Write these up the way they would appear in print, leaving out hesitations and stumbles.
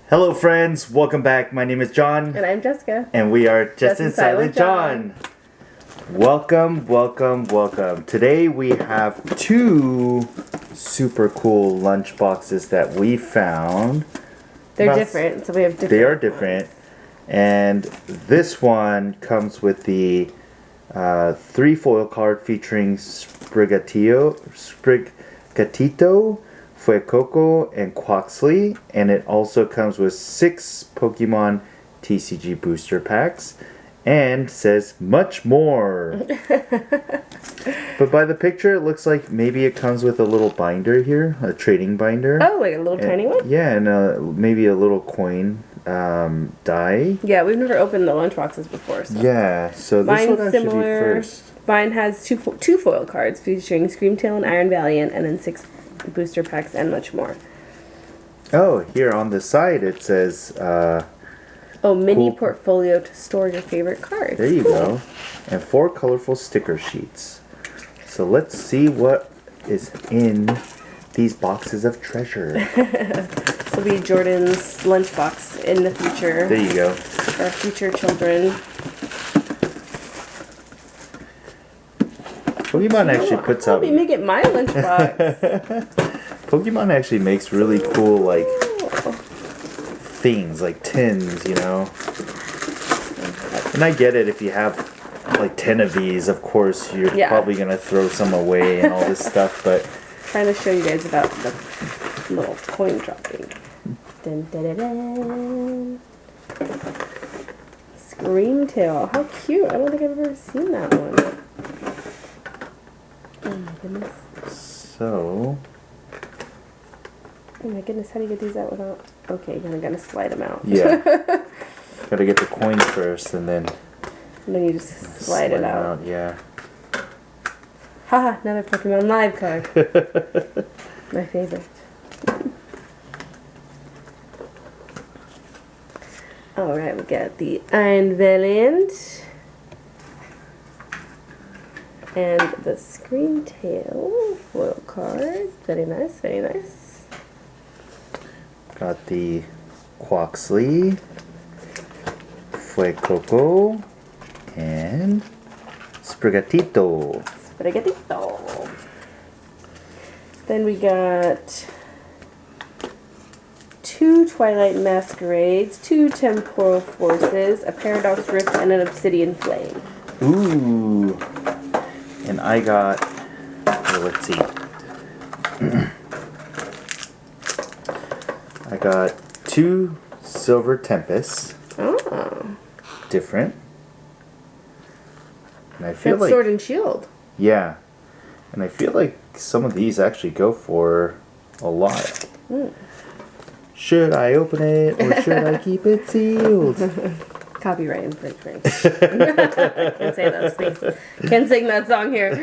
Hello friends, welcome back. My name is John. And I'm Jessica. And we are Jessandsilentjon. Welcome, welcome, welcome. Today we have two super cool lunch boxes that we found. They're different, so we have different. They are different. Ones. And this one comes with the 3 foil card featuring Sprigatito, Fuecoco, and Quaxley, and it also comes with 6 Pokémon TCG booster packs and says much more. But by the picture it looks like maybe it comes with a little binder here, a trading binder. Oh, like a little tiny one? Yeah, and maybe a little coin die. Yeah, we've never opened the lunch boxes before. So. Yeah, so this one actually be first. Mine has two foil cards featuring Screamtail and Iron Valiant, and then 6 booster packs and much more. Oh, here on the side it says mini portfolio to store your favorite cards. There you go. And 4 colorful sticker sheets. So let's see what is in these boxes of treasure. This will be Jordan's lunchbox in the future. There you go. For our future children. Pokemon actually puts I'll out... be making my lunchbox. Pokemon actually makes really cool, like, things, like tins, you know? And I get it, if you have, like, 10 of these, of course, you're probably going to throw some away and all this stuff, but... Trying to show you guys about the little coin dropping. Dun, dun, dun, dun. Screamtail. How cute. I don't think I've ever seen that one. Oh my goodness. So... Oh my goodness, how do you get these out without... Okay, you're gonna slide them out. Yeah. Gotta get the coins first and then... And then you just slide it out. Yeah. Haha, another Pokemon Live card. My favorite. Alright, we got the Iron Valiant. And the Screamtail foil card. Very nice, very nice. Got the Quaxley, Fuecoco, and Sprigatito. Then we got 2 Twilight Masquerades, 2 Temporal Forces, a Paradox Rift, and an Obsidian Flame. Ooh. And I got, let's see. I got 2 Silver Tempests. Oh. Different. And I feel like... Sword and Shield. Yeah. And I feel like some of these actually go for a lot. Mm. Should I open it or should I keep it sealed? Copyright infringement. Can't say those things. Can't sing that song here.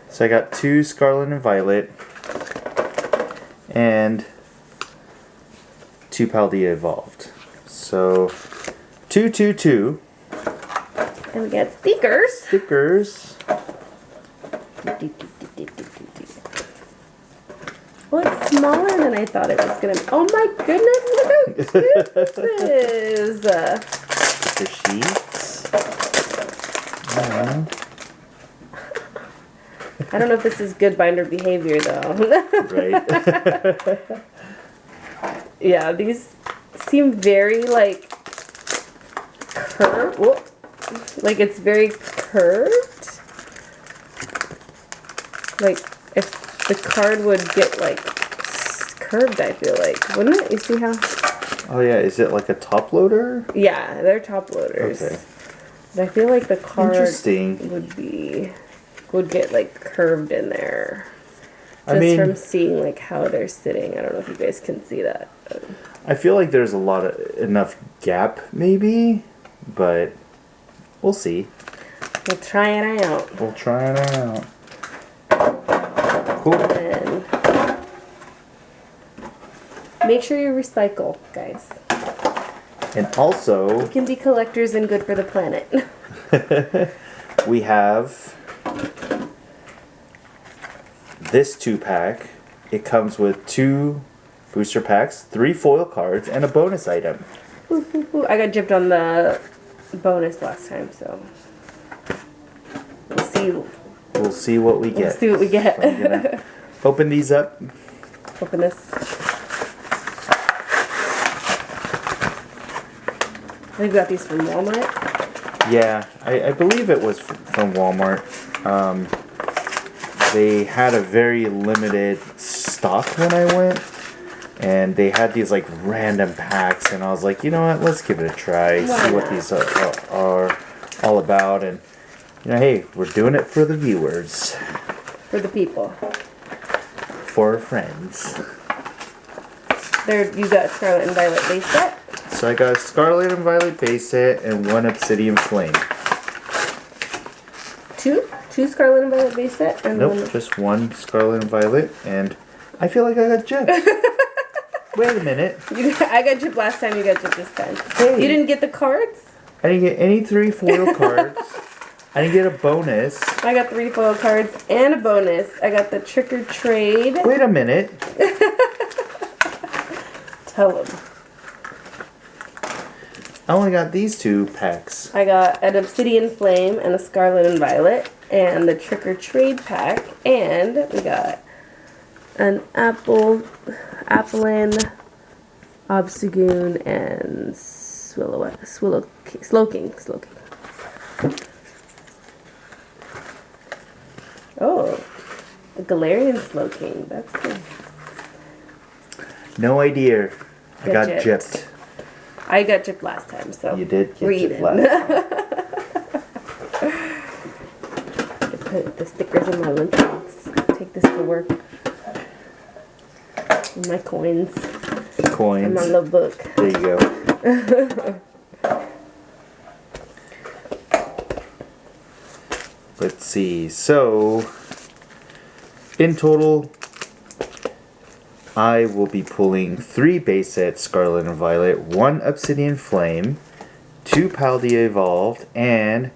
So I got 2 Scarlet and Violet and 2 Paldea Evolved. So 2, 2, 2. And we got stickers. Stickers. Well, it's smaller than I thought it was going to be. Oh my goodness, look how cute this is. Sticker sheets. I don't know if this is good binder behavior, though. Right. Yeah, these seem very, like, curved. Whoop. Like, it's very curved. Like, if the card would get, like, curved, I feel like. Wouldn't it? You see how... Oh, yeah. Is it like a top loader? Yeah, they're top loaders. Okay. But I feel like the card Interesting. would get, like, curved in there. Just from seeing, like, how they're sitting. I don't know if you guys can see that. I feel like there's enough gap, maybe, but we'll see. We'll try it out. We'll try it out. Cool. And make sure you recycle, guys. And also... You can be collectors and good for the planet. We have... this 2-pack. It comes with 2 booster packs, 3 foil cards, and a bonus item. Ooh. I got gypped on the bonus last time, so we'll see. We'll see what we get. We'll see what we get. So I'm gonna open these up. Open this. I think we got these from Walmart. Yeah, I believe it was from Walmart. They had a very limited stock when I went. And they had these like random packs. And I was like, you know what? Let's give it a try. See what these are all about. And, you know, hey, we're doing it for the viewers. For the people. For our friends. There, you got Scarlet and Violet base set. So I got a Scarlet and Violet base set and 1 Obsidian Flame. Two Scarlet and Violet base set? And nope, just 1 Scarlet and Violet. And I feel like I got gypped. Wait a minute. I got gypped last time, you got gypped this time. Hey. You didn't get the cards? I didn't get any 3 foil cards. I didn't get a bonus. I got 3 foil cards and a bonus. I got the Trick or Trade. Wait a minute. Tell them. I only got these 2 packs. I got an Obsidian Flame and a Scarlet and Violet and the Trick or Trade pack, and we got an Applin, Obstagoon, and Slowking. Oh, the Galarian Slowking. That's good. No idea. I got gypped. gypped. I got gypped last time, so You did get read gypped it. last time. Put the stickers in my lunchbox. Take this to work. My coins. Coins. And my little book. There you go. Let's see. So, in total, I will be pulling 3 base sets, Scarlet and Violet, 1 Obsidian Flame, 2 Paldea Evolved, and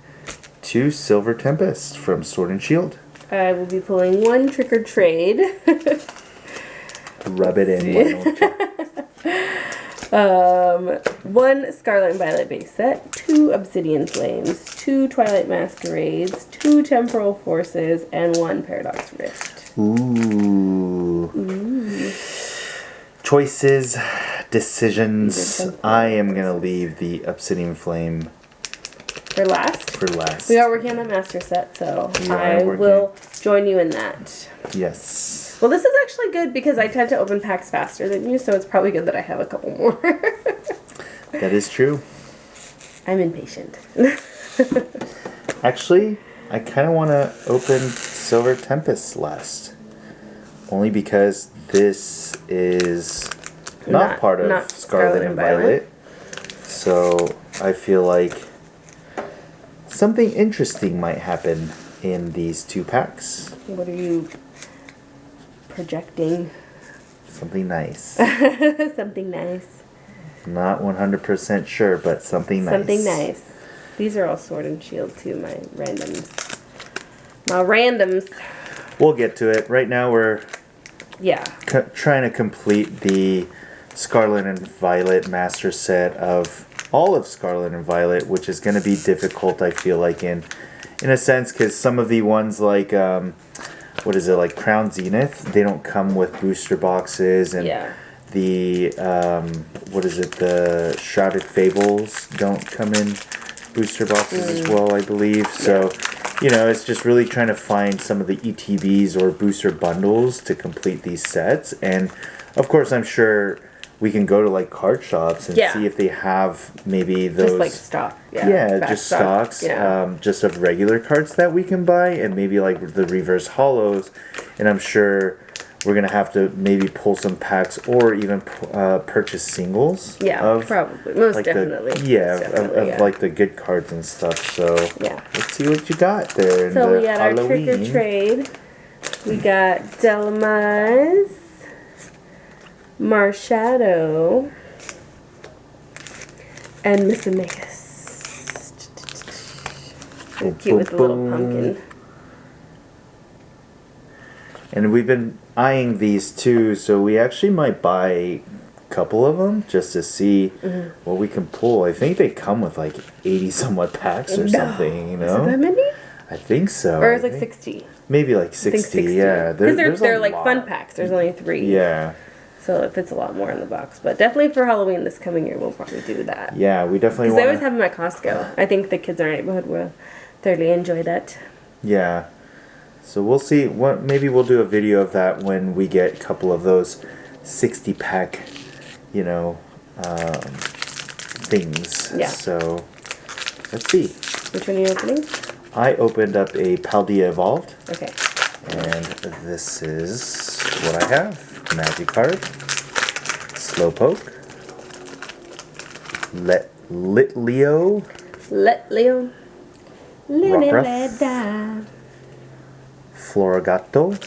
2 Silver Tempest from Sword and Shield. I will be pulling 1 Trick or Trade. Rub it in, why don't you? 1 Scarlet and Violet base set, 2 Obsidian Flames, 2 Twilight Masquerades, 2 Temporal Forces, and 1 Paradox Rift. Ooh. Choices, decisions. I am going to leave the Obsidian Flame For last? for last. We are working on the master set, so I will join you in that. Yes. Well, this is actually good because I tend to open packs faster than you, so it's probably good that I have a couple more. That is true. I'm impatient. Actually, I kind of want to open Silver Tempest last. Only because this is not part of Scarlet and Violet. So I feel like something interesting might happen in these 2 packs. What are you projecting? Something nice. Something nice. Not 100% sure, but something nice. Something nice. These are all Sword and Shield too, my randoms. My randoms. We'll get to it. Right now we're trying to complete the Scarlet and Violet master set of all of Scarlet and Violet, which is going to be difficult, I feel like, in a sense, because some of the ones like, like Crown Zenith, they don't come with booster boxes, and the, the Shrouded Fables don't come in booster boxes as well, I believe. So, you know, it's just really trying to find some of the ETBs or booster bundles to complete these sets. And, of course, I'm sure we can go to, like, card shops and see if they have maybe those... Just, like, stock. Just stocks. Just of regular cards that we can buy. And maybe, like, the reverse holos. And I'm sure we're going to have to maybe pull some packs or even purchase singles. Yeah, probably. Most like definitely. Of like the good cards and stuff. So let's see what you got there. So we got Halloween. Our Trick or Trade. We got Delamize, Marshadow, and Misamagus. Cute with the little pumpkin. And we've been eyeing these too, so we actually might buy a couple of them just to see what we can pull. I think they come with like 80 somewhat packs or something, you know? Is it that many? I think so. Or it's like 60. Maybe like 60, yeah. Because they're like fun packs. There's only 3. Yeah. So it fits a lot more in the box. But definitely for Halloween this coming year, we'll probably do that. Yeah, we definitely want Because I always have them at Costco. I think the kids in our neighborhood will thoroughly enjoy that. Yeah. So we'll see. Maybe we'll do a video of that when we get a couple of those 60-pack, you know, things. Yeah. So let's see. Which one are you opening? I opened up a Paldea Evolved. Okay. And this is what I have. Magikarp, Slowpoke, Litleo, Rockruff, Florigato,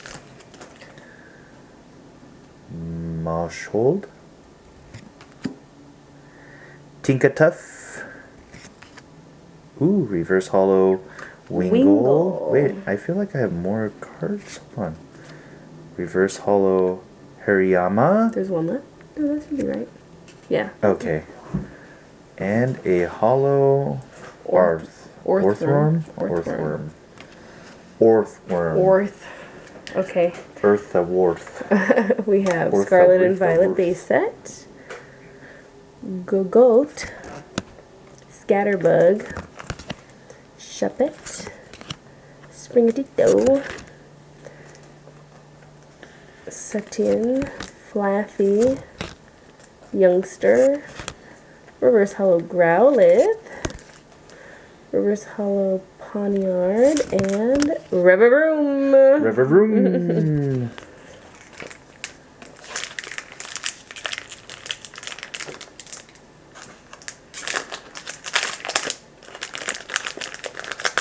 Marshold, Tinkatuff, Reverse Hollow, Wingull. Wait, I feel like I have more cards. Hold on. Reverse Hollow, Hariyama. There's one left. No, that should be right. Yeah. Okay. And a hollow Orthworm. Okay. Worth. We have Scarlet and Violet base set. Gogoat. Scatterbug. Shuppet. Springatito. Satien, Flaffy, Youngster, Reverse Hollow Growlithe, Reverse Hollow Poniard, and Revavroom.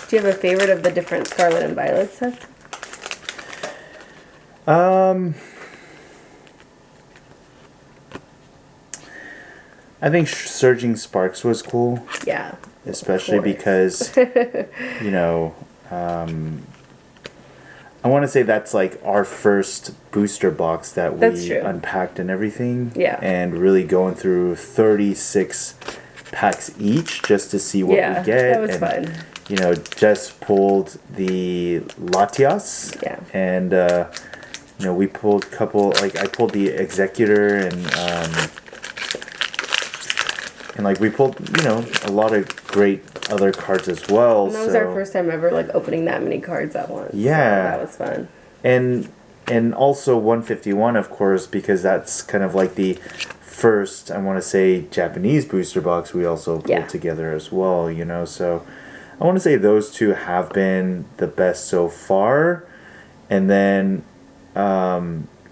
Do you have a favorite of the different Scarlet and Violet sets? I think Surging Sparks was cool. Yeah. Especially because, you know, I want to say that's like our first booster box that we unpacked and everything. Yeah. And really going through 36 packs each just to see what we get. Yeah, that was fun. You know, Jess pulled the Latias. Yeah. And, you know, we pulled a couple, like I pulled the Executor and like we pulled, you know, a lot of great other cards as well. And that was our first time ever like opening that many cards at once. Yeah. So that was fun. And also 151, of course, because that's kind of like the first, I want to say, Japanese booster box we also pulled together as well, you know. So I want to say those two have been the best so far. And then a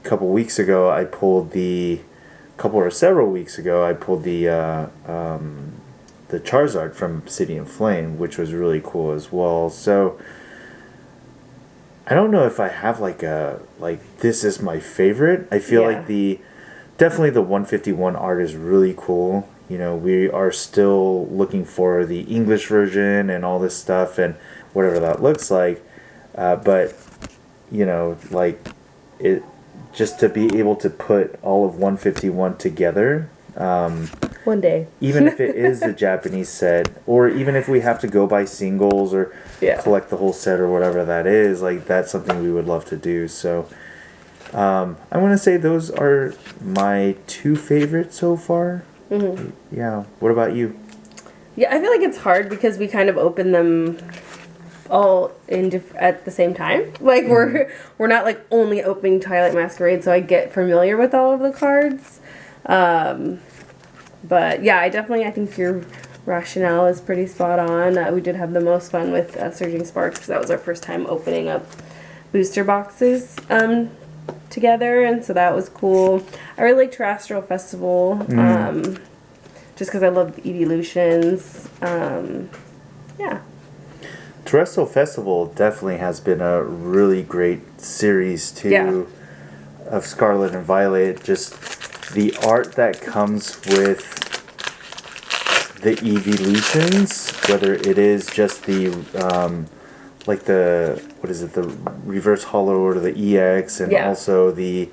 couple weeks ago, several weeks ago, I pulled the Charizard from City and Flame, which was really cool as well. So I don't know if I have this is my favorite. I feel like definitely the 151 art is really cool. You know, we are still looking for the English version and all this stuff and whatever that looks like. But you know, like it. Just to be able to put all of 151 together. One day. Even if it is the Japanese set, or even if we have to go buy singles or collect the whole set or whatever that is, like that's something we would love to do. So I want to say those are my 2 favorites so far. Mm-hmm. Yeah. What about you? Yeah, I feel like it's hard because we kind of open them all at the same time. Like we're not like only opening Twilight Masquerade, so I get familiar with all of the cards. But yeah, I think your rationale is pretty spot on. We did have the most fun with Surging Sparks because that was our first time opening up booster boxes together, and so that was cool. I really like Terrestrial Festival just because I love the evolutions. Yeah. Terrestrial Festival definitely has been a really great series too of Scarlet and Violet. Just the art that comes with the evolutions, whether it is just the like the what is it? The reverse holo or the EX, and also the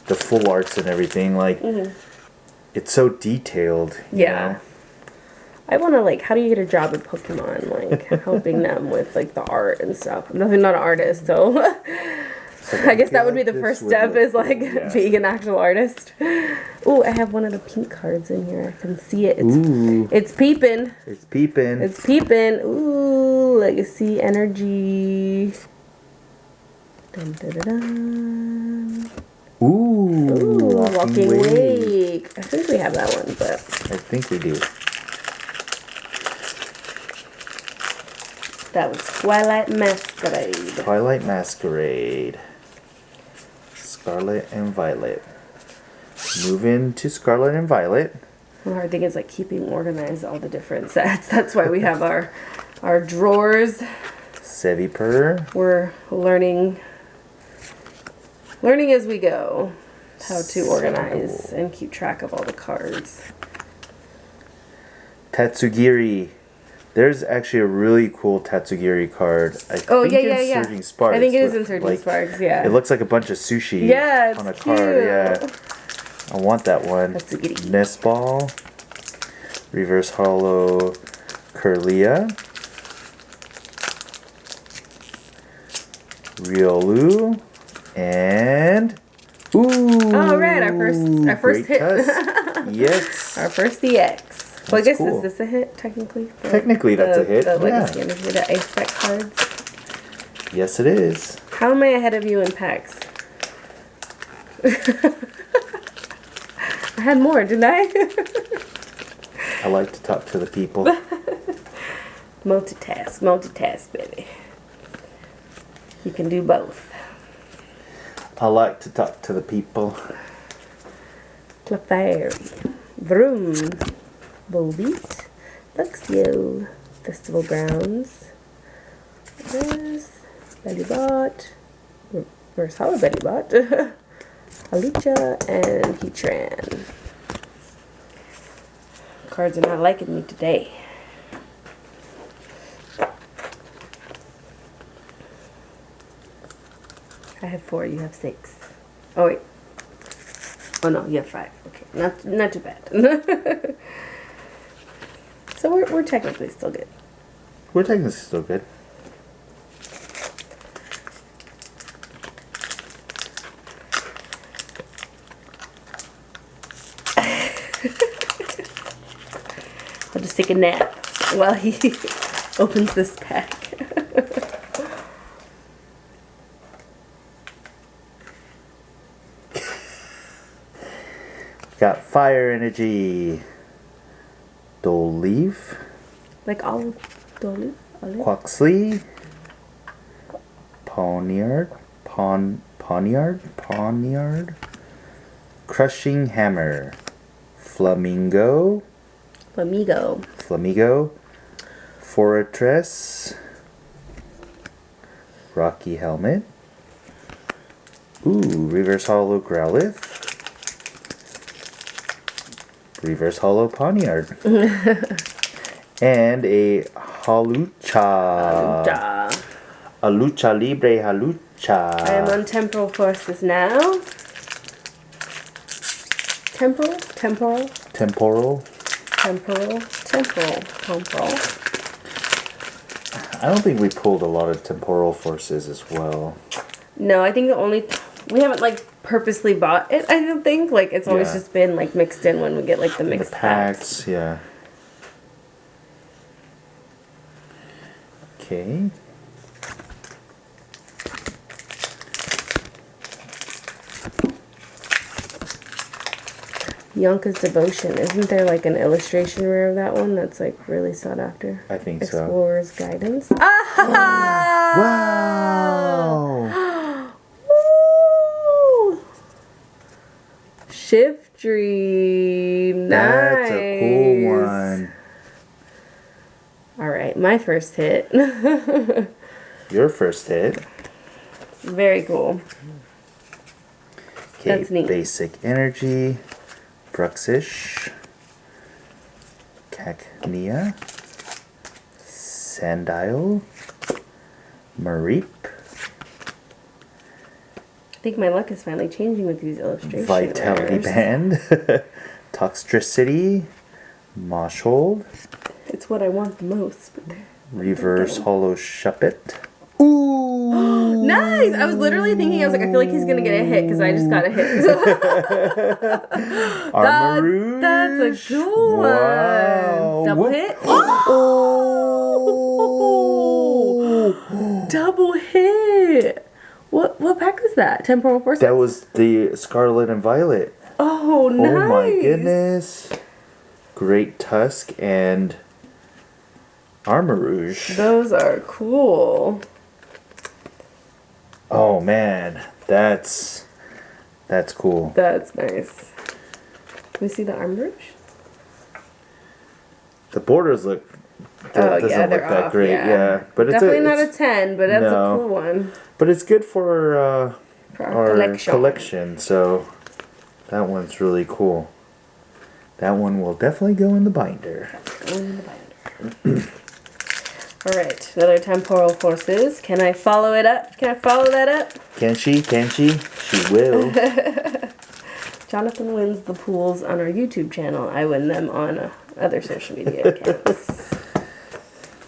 full arts and everything. Like it's so detailed. You know? I want to, like, how do you get a job at Pokemon? Like, helping them with, like, the art and stuff. I'm definitely not an artist, so I guess that would be the first step is, like, being an actual artist. Ooh, I have one of the pink cards in here. I can see it. It's peeping. It's peeping. It's peeping. Ooh, Legacy Energy. Dun, dun, dun, dun. Ooh, Walking Wake. I think we have that one, but I think we do. That was Twilight Masquerade. Twilight Masquerade. Scarlet and Violet. Move into Scarlet and Violet. The hard thing is like keeping organized all the different sets. That's why we have our drawers. Sevipur. We're learning as we go how to organize and keep track of all the cards. Tatsugiri. There's actually a really cool Tatsugiri card. I think in Surging Sparks. I think it is in Surging Sparks, yeah. It looks like a bunch of sushi on a card. Cute. Yeah. I want that one. Tatsugiri. Nest Ball. Reverse Holo Curlia. Riolu. And all right, our first hit. Yes. Our first EX. Well, I guess is this a hit technically? Technically, that's a hit. The Legacy Energy, the Ice Spec cards. Yes, it is. How am I ahead of you in packs? I had more, didn't I? I like to talk to the people. Multitask, baby. You can do both. I like to talk to the people. Clefairy. Vroom. Volbeat. Luxio. Festival Grounds. There's Bellybot. Reverse Hollow Bellybot. Alucha and Heatran. Cards are not liking me today. I have 4, you have 6. Oh wait. Oh no, you have 5. Okay, not too bad. So we're technically still good. We're technically still good. I'll just take a nap while he opens this pack. Got Fire Energy. Dolleaf. Like all Dolleaf? Quaxley. Poniard. Crushing Hammer. Flamingo. Fortress. Rocky Helmet. Ooh, Reverse Holo Growlithe. Reverse Holo Poniard. And a Halucha. A Lucha Libre Halucha. I am on Temporal Forces now. Temporal. I don't think we pulled a lot of Temporal Forces as well. No, I think we haven't like purposely bought it. I don't think it's always just been like mixed in when we get like the mixed packs. Yeah. Okay. Yonka's Devotion. Isn't there like an illustration rare of that one that's like really sought after? I think so. Explorer's Guidance. Ah! Wow! Woo! Shift Dream. Nice. That's a cool one. Alright, my first hit. Your first hit. Very cool. Okay, that's neat. Basic Energy. Bruxish. Cacnea. Sandile. Mareep. I think my luck is finally changing with these illustrations. Vitality Band. Toxtricity. Moshold. It's what I want the most. But Reverse Hollow Shuppet. Ooh! Nice! I was literally thinking, I was like, I feel like he's gonna get a hit because I just got a hit. Armarouge. That's a cool one. Wow. Double Whoop. hit. Oh! Double hit. What pack was that? Temporal Force? That was the Scarlet and Violet. Oh, nice. Oh my goodness. Great Tusk and Armarouge. Those are cool. Oh man, that's cool. That's nice. Can we see the Armarouge? The borders look doesn't they're look that off, great, yeah. But it's definitely not a 10, but that's no. a cool one. But it's good for our collection, so that one's really cool. That one will definitely go in the binder. Alright, another Temporal Forces. Can I follow it up? Can I follow that up? Can she? Can she? She will. Jonathan wins the pools on our YouTube channel. I win them on other social media accounts.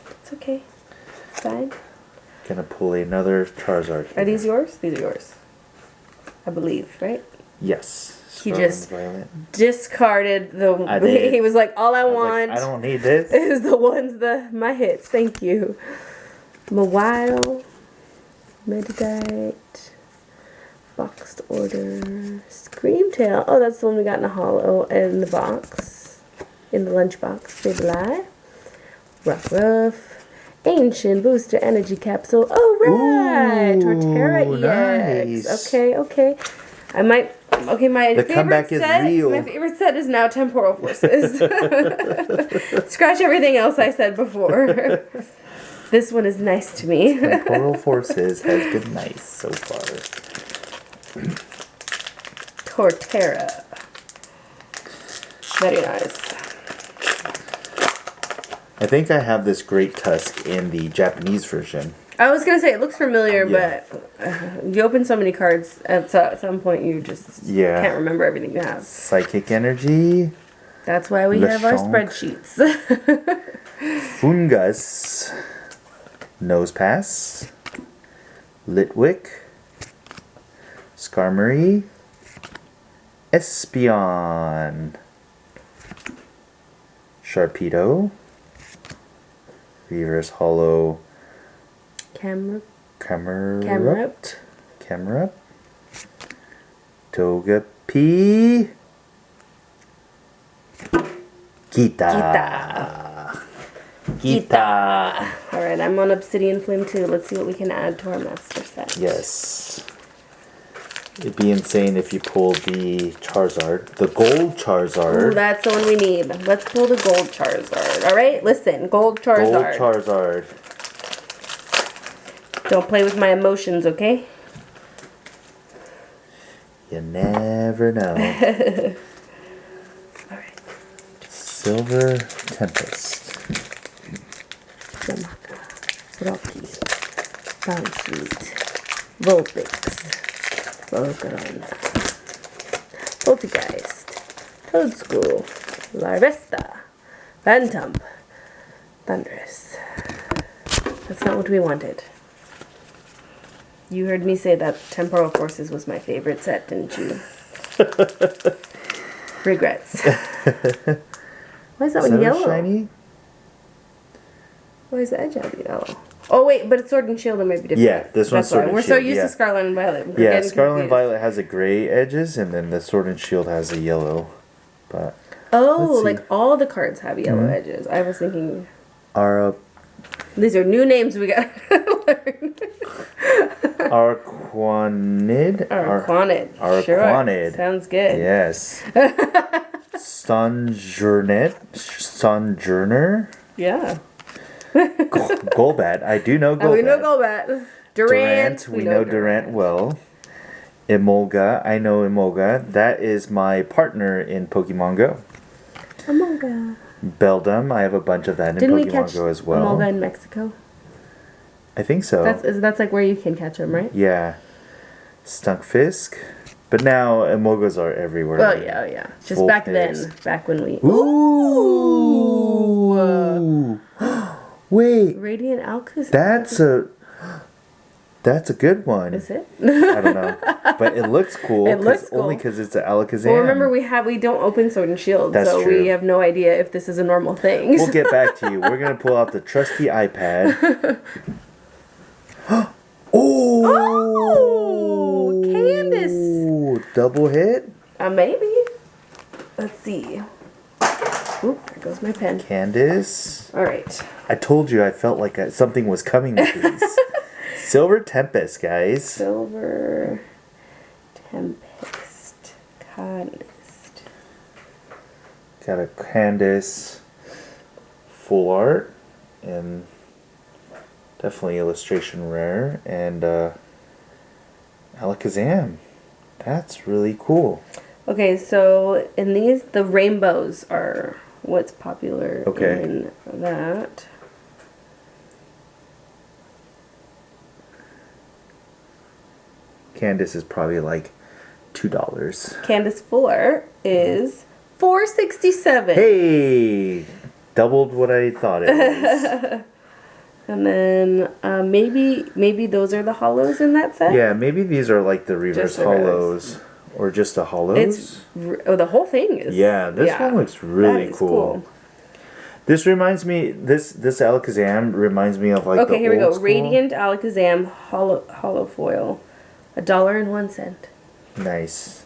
It's okay. It's fine. Gonna pull another Charizard. Are these yours? These are yours. I believe, right? Yes. He just discarded the. He was like, "All I want. Like, I don't need this. Is the ones my hits. Thank you." Mawile, Meditite, Boxed Order, Screamtail. Oh, that's the one we got in the hollow in the box, in the lunchbox. Sableye, Rough, Ancient Booster Energy Capsule. Oh right, Torterra EX. Nice. Okay. I might. Okay, the comeback is real. My favorite set is now Temporal Forces. Scratch everything else I said before. This one is nice to me. Temporal Forces has been nice so far. Torterra. Very nice. I think I have this Great Tusk in the Japanese version. I was going to say, it looks familiar, Yeah. but you open so many cards, at some point you just can't remember everything you have. Psychic Energy. That's why we have our Lechonk. spreadsheets. Fungus. Nosepass. Litwick. Skarmory. Espeon. Sharpedo. Reverse Hollow. Camerupt. Togepi. Gita. Alright, I'm on Obsidian Flame too. Let's see what we can add to our master set. Yes. It'd be insane if you pulled the Charizard. The gold Charizard. Ooh, that's the one we need. Let's pull the gold Charizard. Alright, listen. Gold Charizard. Gold Charizard. Don't play with my emotions, okay? You never know. Alright. Silver Tempest. Yamaka. Rocky. Bounsweet. Vulpix. Volcaron. Poltergeist. Toadschool. Larvesta. Phantom. Thunderous. That's not what we wanted. You heard me say that Temporal Forces was my favorite set, didn't you? Regrets. Why is that one yellow? Shiny? Why is the edge out yellow? Oh wait, but it's Sword and Shield. It might be different. Yeah, this one's Sword and We're Shield. so used to Scarlet and Violet. Yeah, Scarlet and Violet has a gray edges, and then the Sword and Shield has a yellow. But like all the cards have yellow edges. I was thinking. These are new names we got to learn. Arquanid. Arquanid. Arquanid. Sure. Sounds good. Yes. Sojourner. Yeah. Golbat. I do know Golbat. We know Golbat. Durant. We know Durant well. Emolga. I know Emolga. That is my partner in Pokemon Go. Emolga. Beldum. I have a bunch of that in Pokemon Go as well. Emolga in Mexico? I think so. That's like where you can catch them, right? Yeah. Stunkfisk. But now emojis are everywhere. Oh yeah. Just Full back pigs. then, back when we. Ooh. Wait. Radiant Alcus. That's a good one. Is it? I don't know, but it looks cool. It looks cool. Only because it's an Alakazam. Well, remember we don't open Sword and Shield, That's so true. we have no idea if this is a normal thing. We'll get back to you. We're gonna pull out the trusty iPad. Oh, Candace. Double hit. Maybe. Let's see. Oop, there goes my pen. Candace. All right. I told you I felt like something was coming with these. Silver Tempest, guys. Silver Tempest. Candace. Got a Candace full art and definitely illustration rare and Alakazam. That's really cool. Okay, so in these, the rainbows are what's popular in that. Candace is probably like $2. Candace full art is $4.67. Hey, doubled what I thought it was. And then maybe those are the hollows in that set. Yeah, maybe these are like the reverse Just the hollows or just the hollows. The whole thing is. Yeah, this one looks really cool. This reminds me, this Alakazam reminds me of like okay, the here we go. old school. Radiant Alakazam hollow foil, $1.01. Nice.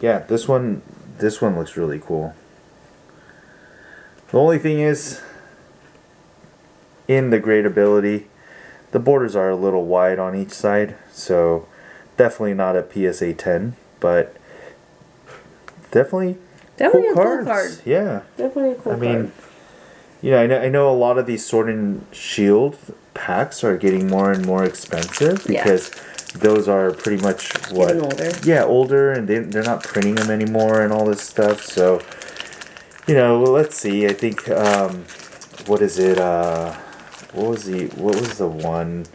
Yeah, this one looks really cool. The only thing is, in the great ability, the borders are a little wide on each side, so definitely not a PSA 10, but definitely Definitely cool a cards. cool card. Yeah. Definitely a cool card. I mean, you know, I know a lot of these Sword and Shield packs are getting more and more expensive because those are pretty much what? Getting older. Yeah, older, and they're not printing them anymore and all this stuff. So, you know, let's see. I think what is it? What was the one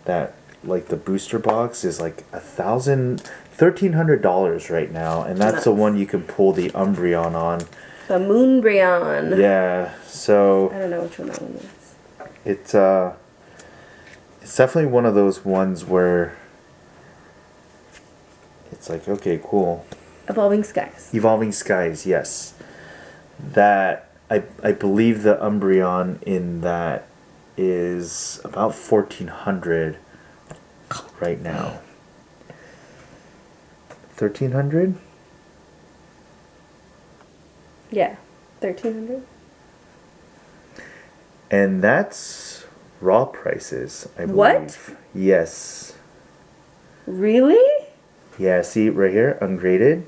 that like the booster box is like $1,300 right now, and that's the one you can pull the Umbreon on. The Moonbreon. Yeah, so I don't know which one that one is. it's definitely one of those ones where it's like, okay, cool. Evolving Skies. Evolving Skies, yes. That I believe the Umbreon in that is about 1,400 right now. 1,300? Yeah, 1,300. And that's raw prices, I believe. What? Yes. Really? Yeah, see right here, ungraded.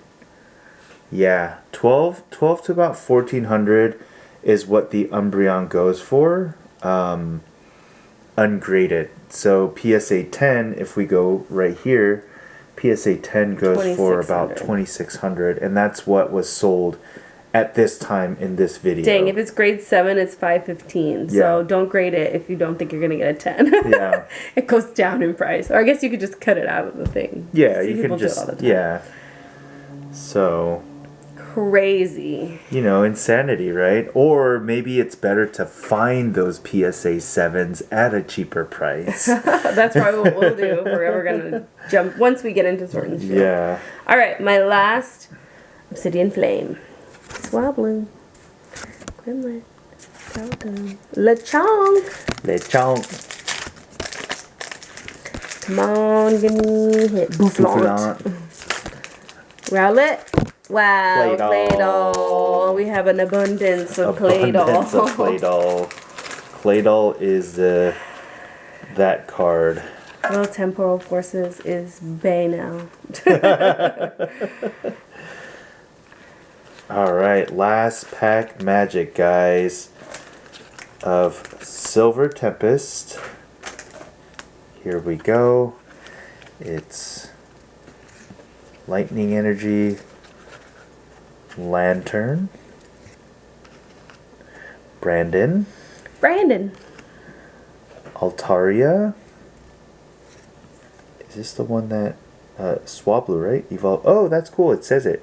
Yeah, 12 to about 1,400 is what the Umbreon goes for, ungraded. So PSA 10, if we go right here, PSA 10 goes for about 2,600, and that's what was sold at this time in this video. Dang, if it's grade 7, it's $5.15. So don't grade it if you don't think you're gonna get a 10. Yeah. It goes down in price. Or I guess you could just cut it out of the thing. Yeah, See, you people can do it just all the time. yeah. So crazy. You know, insanity, right? Or maybe it's better to find those PSA 7s at a cheaper price. That's probably what we'll do if we're ever gonna jump once we get into Sword and Shield. Yeah. All right, my last Obsidian Flame. Swablu. Grimlet. Cowdom. Lechonk. Lechonk. Come on, give me a hit. Bouffalant. Rowlet. Wow, Claydol. Claydol. We have an abundance of Abundance Claydol. of Claydol. Claydol is that card. Well, Temporal Forces is Bay now. Alright, last pack magic, guys, of Silver Tempest. Here we go. It's Lightning Energy, Lantern, Brandon, Brandon. Altaria. Is this the one that Swablu, right? Evolve. Oh, that's cool. It says it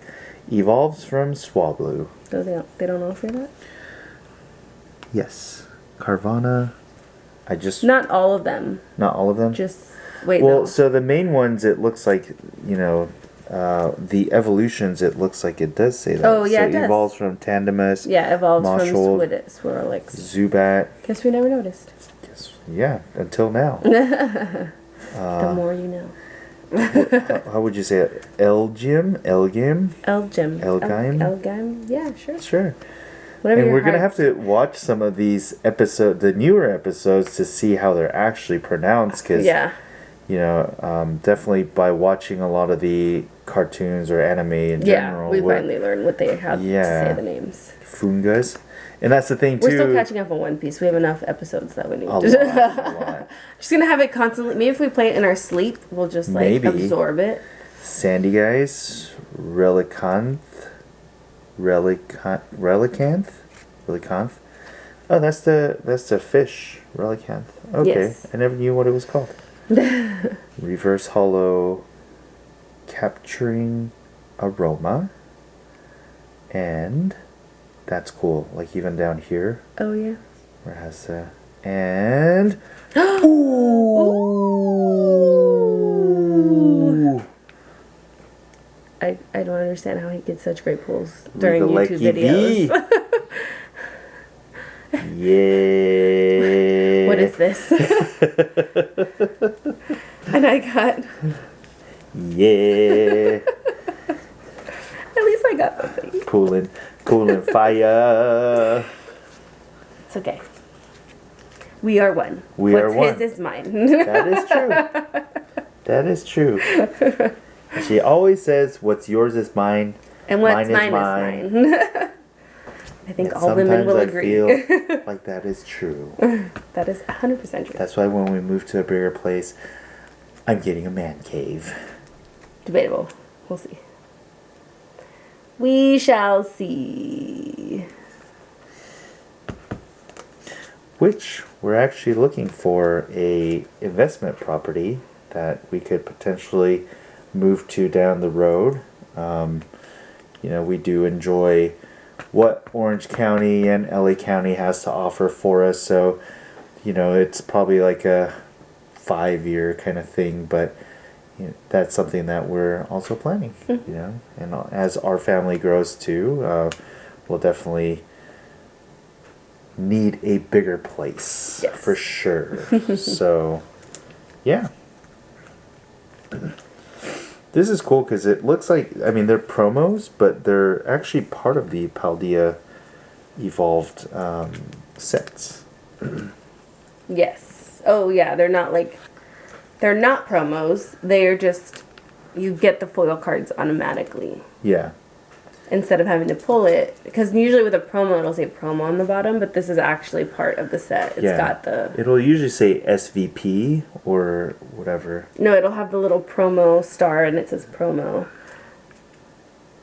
evolves from Swablu. So they don't all say that. Yes, Carvana. Not all of them. Not all of them. Just wait. Well, no. so the main ones, it looks like the evolutions. It looks like it does say that. Oh yeah, so it does. Evolves from Tandemus. Yeah, evolves Moshold, from Swirlix. Zubat. Guess we never noticed. Yeah, until now. The more you know. How would you say it? Elgim? Elgim. Elgime? Yeah, sure. Sure. Whatever And your we're going to heart- have to watch some of these the newer episodes to see how they're actually pronounced. Because, definitely by watching a lot of the cartoons or anime in general. We finally learned how to say the names. Fungus. And that's the thing, too. We're still catching up on One Piece. We have enough episodes that we need. A lot. Just going to have it constantly. Maybe if we play it in our sleep, we'll just absorb it. Sandy Guys. Relicanth. Oh, that's the fish. Relicanth. Okay. Yes. I never knew what it was called. Reverse Hollow. Capturing Aroma. And that's cool. Like even down here. Oh yeah. Where it has and ooh. I don't understand how he gets such great pulls during YouTube videos. Yeah. What is this? And I got. Yeah. At least I got something. Pulling fire. It's okay. We are one. What's his is mine. That is true. That is true. She always says, "What's yours is mine, and what's mine is mine." I think and all women will sometimes agree. I feel like that is true. That is 100% true. That's why when we move to a bigger place, I'm getting a man cave. Debatable. We'll see. We shall see. Which we're actually looking for a investment property that we could potentially move to down the road. We do enjoy what Orange County and LA County has to offer for us. So, it's probably like a 5-year kind of thing, but that's something that we're also planning, and as our family grows too, we'll definitely need a bigger place. Yes. For sure. So, yeah. This is cool because it looks like, they're promos, but they're actually part of the Paldea evolved sets. Yes. Oh, yeah. They're not promos. They're just, you get the foil cards automatically. Yeah. Instead of having to pull it. Because usually with a promo, it'll say promo on the bottom, but this is actually part of the set. It's got the... It'll usually say SVP or whatever. No, it'll have the little promo star and it says promo.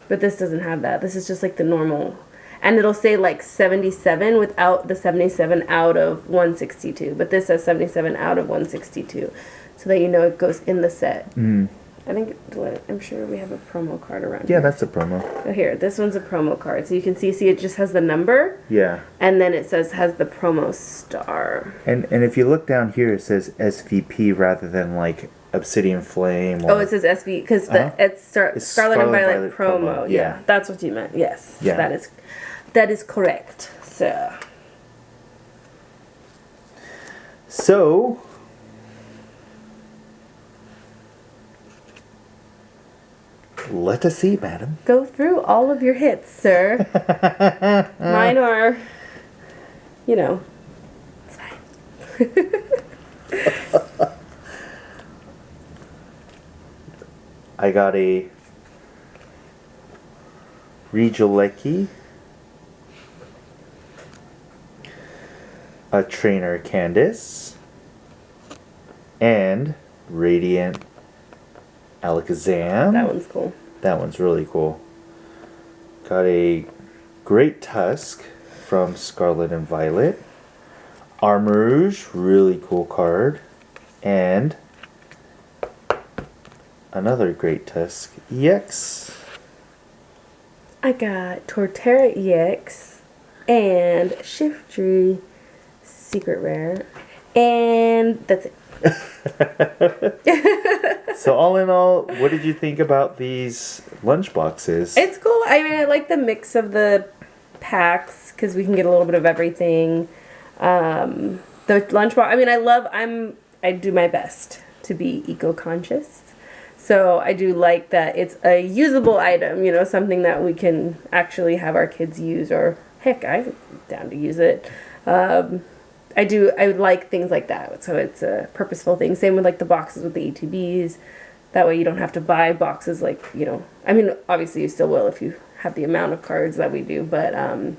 But this doesn't have that. This is just like the normal. And it'll say like 77 without the 77 out of 162. But this says 77 out of 162. So that you know it goes in the set. Mm. I'm sure we have a promo card around here. Yeah, that's a promo. Oh, here, this one's a promo card. So you can see it just has the number. Yeah. And then it has the promo star. And if you look down here, it says SVP rather than like Obsidian Flame. Or, it says SV because it's Scarlet and Violet promo. Yeah, that's what you meant. Yes. Yeah. That is correct. So. Let us see, madam. Go through all of your hits, sir. Mine are, it's fine. I got a Regieleki, a Trainer Candace, and Radiant Alakazam. That one's cool. That one's really cool. Got a Great Tusk from Scarlet and Violet. Armarouge, really cool card. And another Great Tusk EX. I got Torterra EX and Shiftry Secret Rare. And that's it. So all in all, what did you think about these lunch boxes? It's cool. I mean, I like the mix of the packs because we can get a little bit of everything. The lunchbox. I mean, I do my best to be eco-conscious. So I do like that it's a usable item, something that we can actually have our kids use, or heck, I'm down to use it. I would like things like that. So it's a purposeful thing. Same with like the boxes with the ETBs. That way you don't have to buy boxes like, I mean, obviously you still will if you have the amount of cards that we do, but I'm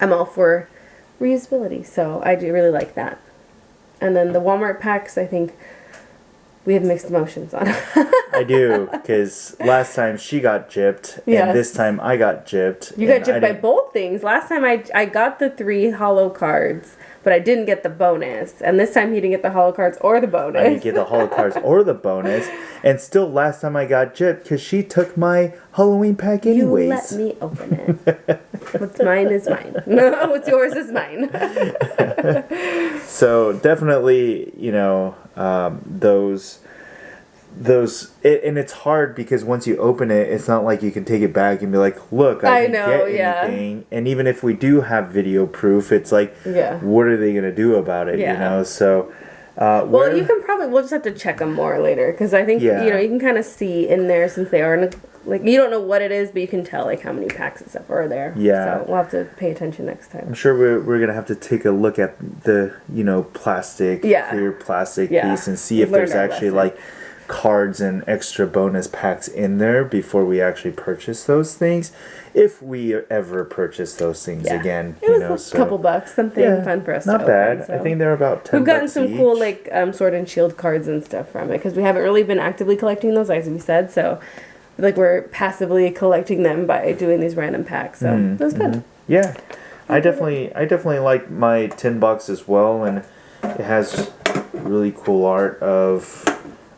all for reusability. So I do really like that. And then the Walmart packs, I think we have mixed emotions on. I do, because last time she got gypped, and this time I got gypped. You got gypped by both things. Last time I got the 3 holo cards, but I didn't get the bonus. And this time he didn't get the holo cards or the bonus. I didn't get the holo cards or the bonus. And still last time I got gypped because she took my Halloween pack anyways. You let me open it. What's mine is mine. What's yours is mine. So definitely, and it's hard because once you open it, it's not like you can take it back and be like, look, I didn't get anything. Yeah. And even if we do have video proof, it's like, what are they going to do about it, So, well, we'll just have to check them more later, because I think, you can kind of see in there, since they are, like, you don't know what it is, but you can tell, like, how many packs and stuff are there. Yeah. So we'll have to pay attention next time. I'm sure we're going to have to take a look at the, plastic, clear plastic piece and see if there's actually, like, cards and extra bonus packs in there before we actually purchase those things, if we ever purchase those things again. It was a couple bucks, something fun for us. Not to bad. open, so. I think they're about 10 We've gotten bucks some each. cool like Sword and Shield cards and stuff from it, because we haven't really been actively collecting those, as we said. So like we're passively collecting them by doing these random packs. So it was good. Yeah, I definitely like my tin box as well, and it has really cool art of,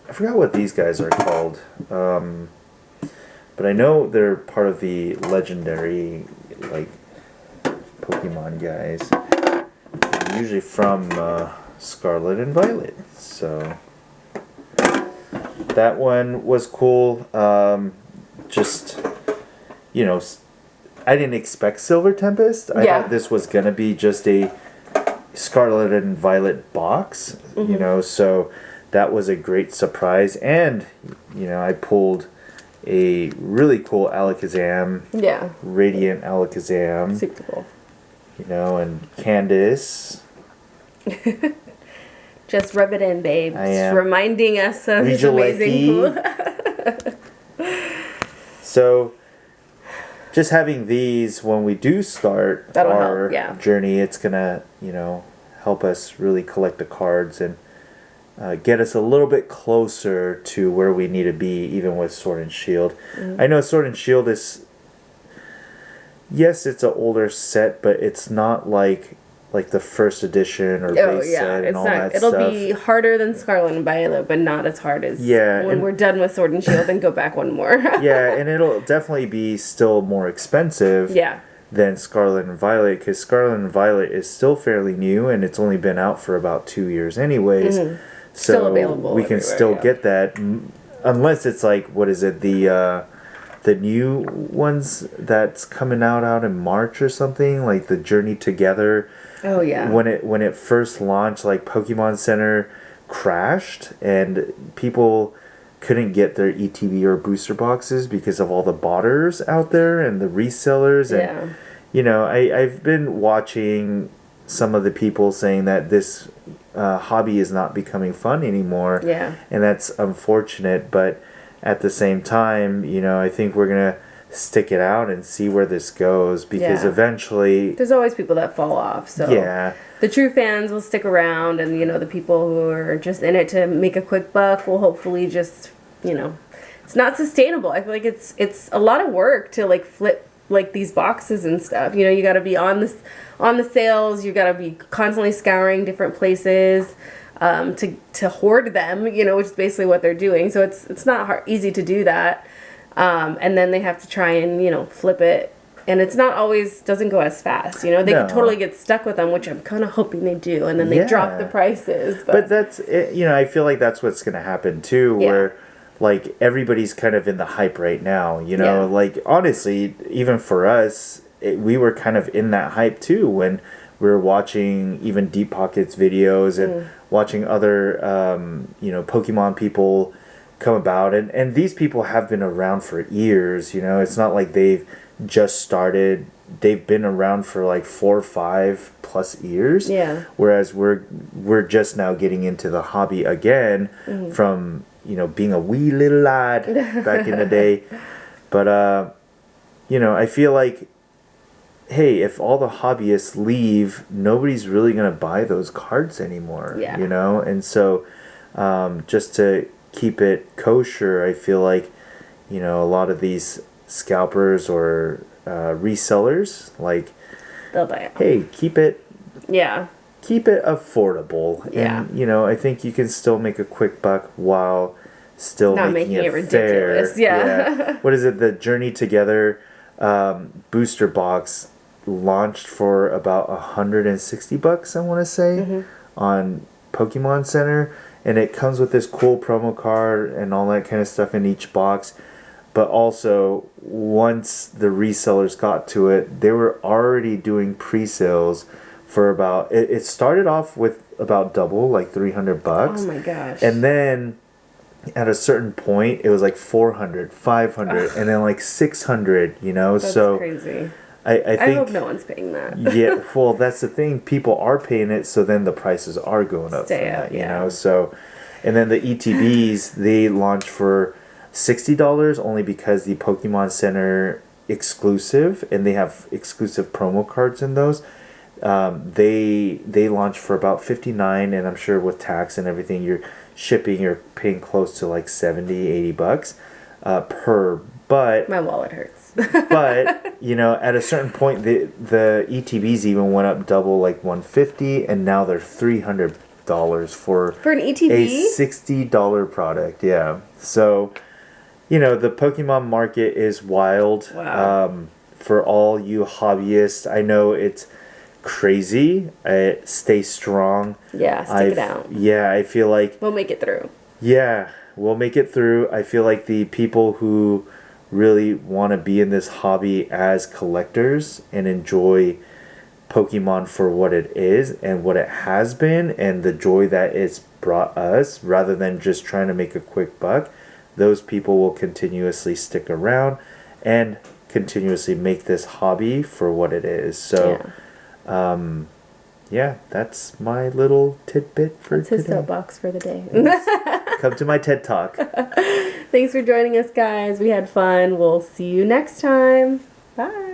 I forgot what these guys are called, but I know they're part of the legendary, like, Pokemon guys. They're usually from Scarlet and Violet, so that one was cool. Just, I didn't expect Silver Tempest. I thought this was gonna be just a Scarlet and Violet box, so that was a great surprise. And, I pulled a really cool Alakazam. Yeah. Radiant Alakazam. Super cool. And Candace. Just rub it in, babe. I am. Reminding us of his amazing pool. So, just having these when we do start our journey, it's going to, help us really collect the cards and get us a little bit closer to where we need to be, even with Sword and Shield. I know Sword and Shield is, yes, it's an older set, but it's not like the first edition or base set and all that stuff. It'll be harder than Scarlet and Violet, but not as hard as when we're done with Sword and Shield and go back one more. And it'll definitely be still more expensive than Scarlet and Violet, because Scarlet and Violet is still fairly new, and it's only been out for about 2 years anyways. So still available, we can still get that, unless it's like, what is it, the new ones that's coming out in March or something, like the Journey Together. Oh yeah. When it first launched, like, Pokemon Center crashed and people couldn't get their ETB or booster boxes because of all the botters out there and the resellers. And I've been watching some of the people saying that this hobby is not becoming fun anymore. Yeah. And that's unfortunate, but at the same time, I think we're gonna stick it out and see where this goes, because eventually there's always people that fall off. So the true fans will stick around, and the people who are just in it to make a quick buck will hopefully just it's not sustainable. I feel like it's a lot of work to like flip like these boxes and stuff. You know, you got to be on the sales. You got to be constantly scouring different places to hoard them. You know, which is basically what they're doing. So it's not easy to do that. And then they have to try and, you know, flip it. And it's not always, doesn't go as fast. You know, they could totally get stuck with them, which I'm kind of hoping they do. And then they drop the prices. But that's, you know, I feel like that's what's going to happen too, where like everybody's kind of in the hype right now, you know, like honestly, even for us, we were kind of in that hype too when we were watching even Deep Pockets videos and watching other, you know, Pokemon people come about. And these people have been around for years, you know, it's not like they've just started. They've been around for like 4 or 5 plus years. Yeah. Whereas we're just now getting into the hobby again from, you know, being a wee little lad back in the day. But you know, I feel like, hey, if all the hobbyists leave, nobody's really gonna buy those cards anymore. Yeah. You know, and so just to keep it kosher, I feel like, you know, a lot of these scalpers or resellers, like, they'll buy it. Hey, keep it affordable. And you know, I think you can still make a quick buck while still not making it ridiculous. Fair. What is it, the Journey Together booster box launched for about $160, I want to say, on Pokemon Center, and it comes with this cool promo card and all that kind of stuff in each box. But also, once the resellers got to it, they were already doing pre-sales for about... It started off with about double, like $300. Oh my gosh. And then, at a certain point, it was like $400, $500, and then like $600, you know? That's crazy. I think... I hope no one's paying that. Yeah, well, that's the thing. People are paying it, so then the prices are going up. Stay up, you know? So, and then the ETBs, they launched for $60 only because the Pokemon Center exclusive, and they have exclusive promo cards in those. They launch for about $59, and I'm sure with tax and everything, you're paying close to like $70-$80 per. But my wallet hurts. But you know, at a certain point, the ETBs even went up double, like $150, and now they're $300 for an ETB, a $60 product. Yeah, so. You know, the Pokemon market is wild. Wow. For all you hobbyists, I know it's crazy. Stay strong. Yeah, stick it out. Yeah, I feel like... We'll make it through. Yeah, we'll make it through. I feel like the people who really want to be in this hobby as collectors and enjoy Pokemon for what it is and what it has been and the joy that it's brought us, rather than just trying to make a quick buck, those people will continuously stick around and continuously make this hobby for what it is. So, yeah, that's my little tidbit for today. That's his soapbox for the day. Come to my TED Talk. Thanks for joining us, guys. We had fun. We'll see you next time. Bye.